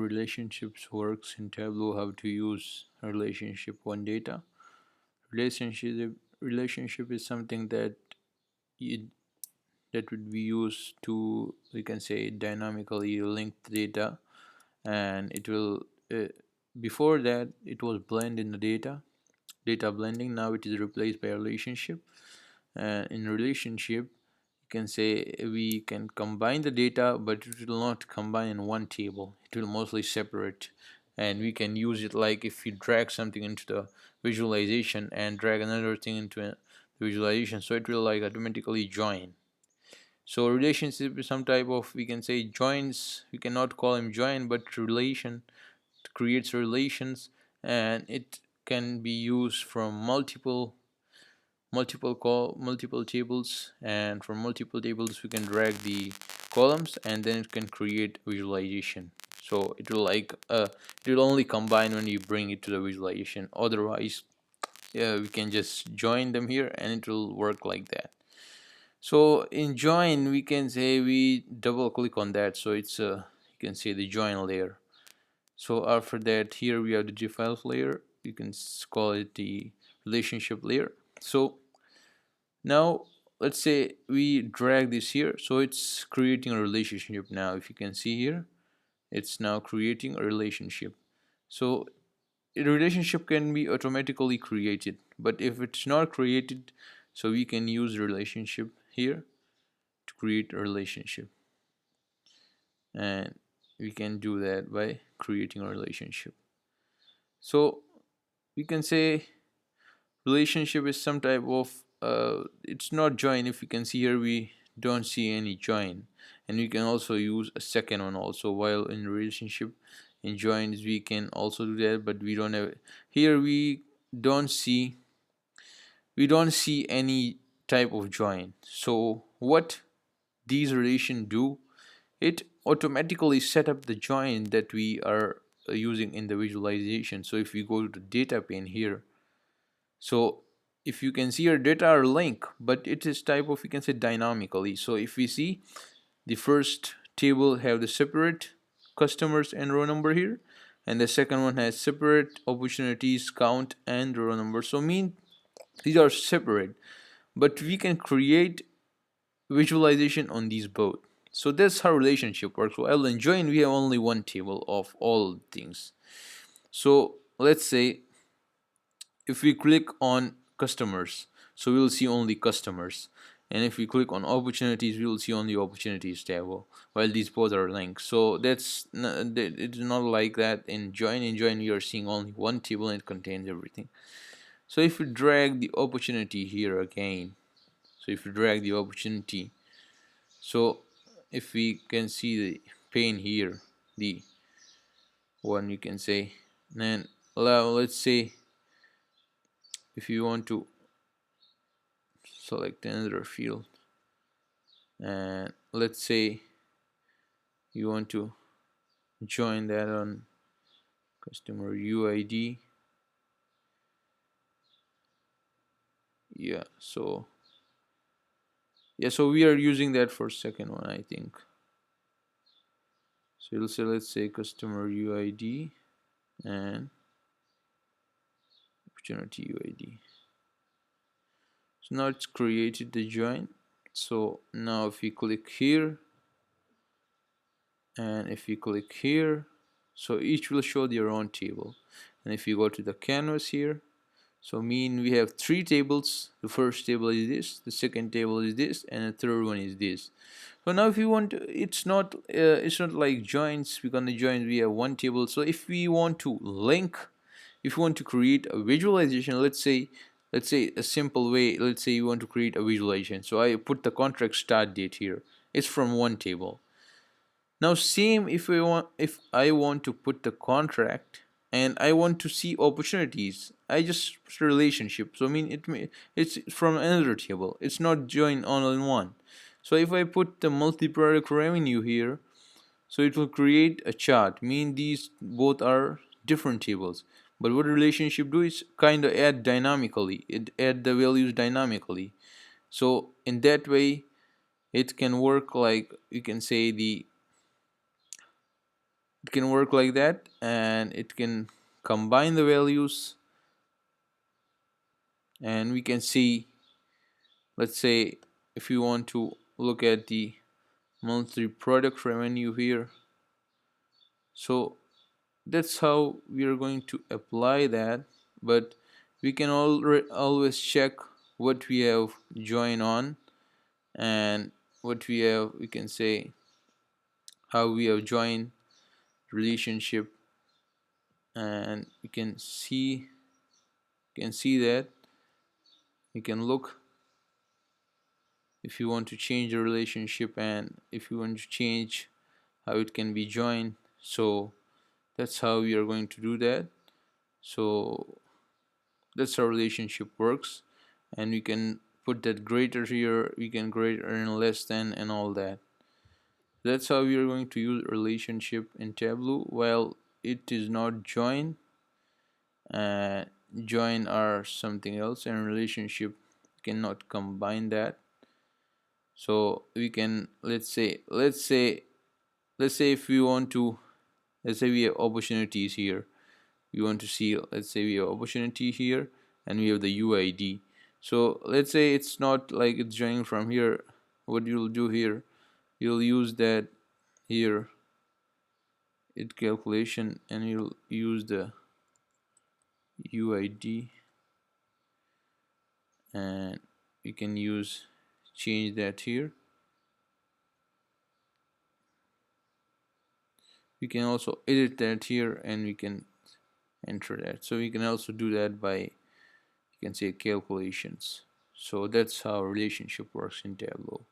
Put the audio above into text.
relationships works in Tableau, how to use relationship on data. Relationship is something that you, that would be used to, we can say, dynamically link the data, and it will before that it was blend in the data blending. Now it is replaced by relationship. And in relationship, you can say we can combine the data, but it will not combine in one table. It will mostly separate, and we can use it like if you drag something into the visualization and drag another thing into the visualization, so it will like automatically join. So relationship is some type of, we can say, joins. We cannot call him join, but relation. It creates relations, and it can be used from multiple tables, and from multiple tables we can drag the columns, and then it can create visualization. So it will like it will only combine when you bring it to the visualization. Otherwise, yeah, we can just join them here and it will work like that. So in join, we can say we double click on that, so it's you can say the join layer. So after that, here we have the GIF layer. You can call it the relationship layer. So now let's say we drag this here, so it's creating a relationship. Now if you can see here, it's now creating a relationship. So a relationship can be automatically created, but if it's not created, so we can use relationship here to create a relationship, and we can do that by creating a relationship. So we can say relationship is some type of it's not join. If you can see here, we don't see any join, and we can also use a second one also. While in relationship, in joins we can also do that, but we don't have here. Don't see we don't see any type of join. So what these relation do, it automatically set up the join that we are using in the visualization. So if we go to the data pane here, so if you can see our data are link, but it is type of, you can say, dynamically. So if we see the first table have the separate customers and row number here, and the second one has separate opportunities count and row number. So mean these are separate, but we can create visualization on these both. So that's how relationship works. While in join we have only one table of all things. So let's say if we click on customers, so we will see only customers, and if we click on opportunities, we will see only opportunities table, while these both are linked. So it's not like that in join. In join we are seeing only one table and it contains everything. So if we drag the opportunity here again, so if we drag the opportunity, so if we can see the pane here, the one, you can say, then let's say if you want to select another field, and let's say you want to join that on customer UID. So we are using that for second one, I think. So you'll say, let's say customer UID and opportunity UID. So now it's created the join. So now if we click here and if we click here, so each will show their own table. And if you go to the canvas here, so mean we have three tables. The first table is this, the second table is this, and the third one is this. So now if you want to, it's not like joins. We're gonna join, we have one table. So if we want to link, if you want to create a visualization, let's say a simple way, let's say you want to create a visualization. So I put the contract start date here, it's from one table. Now same if I want to put the contract and I want to see opportunities, I just put relationship. So I mean it's from another table, it's not joined all in one. So if I put the multi-product revenue here, so it will create a chart, mean these both are different tables. But what relationship do is kind of add dynamically, it add the values dynamically. So in that way it can work like, you can say, it can work like that, and it can combine the values, and we can see, let's say, if you want to look at the monthly product revenue here. So that's how we are going to apply that. But we can always check what we have joined on, and what we can say how we have joined relationship, and we can see that we can look if you want to change the relationship, and if you want to change how it can be joined. So that's how we are going to do that. So that's how relationship works, and we can put that greater here, we can greater and less than and all that. That's how we are going to use relationship in Tableau. While it is not join, uh, join are something else, and relationship cannot combine that. So we can, let's say if we want to, let's say we have opportunities here, we want to see, let's say we have opportunity here, and we have the UID. So let's say it's not like it's joining from here. What you'll do here, you'll use that here, it calculation, and you'll use the UID, and you can use, change that here. We can also edit that here, and we can enter that. So we can also do that by, you can say, calculations. So that's how relationship works in Tableau.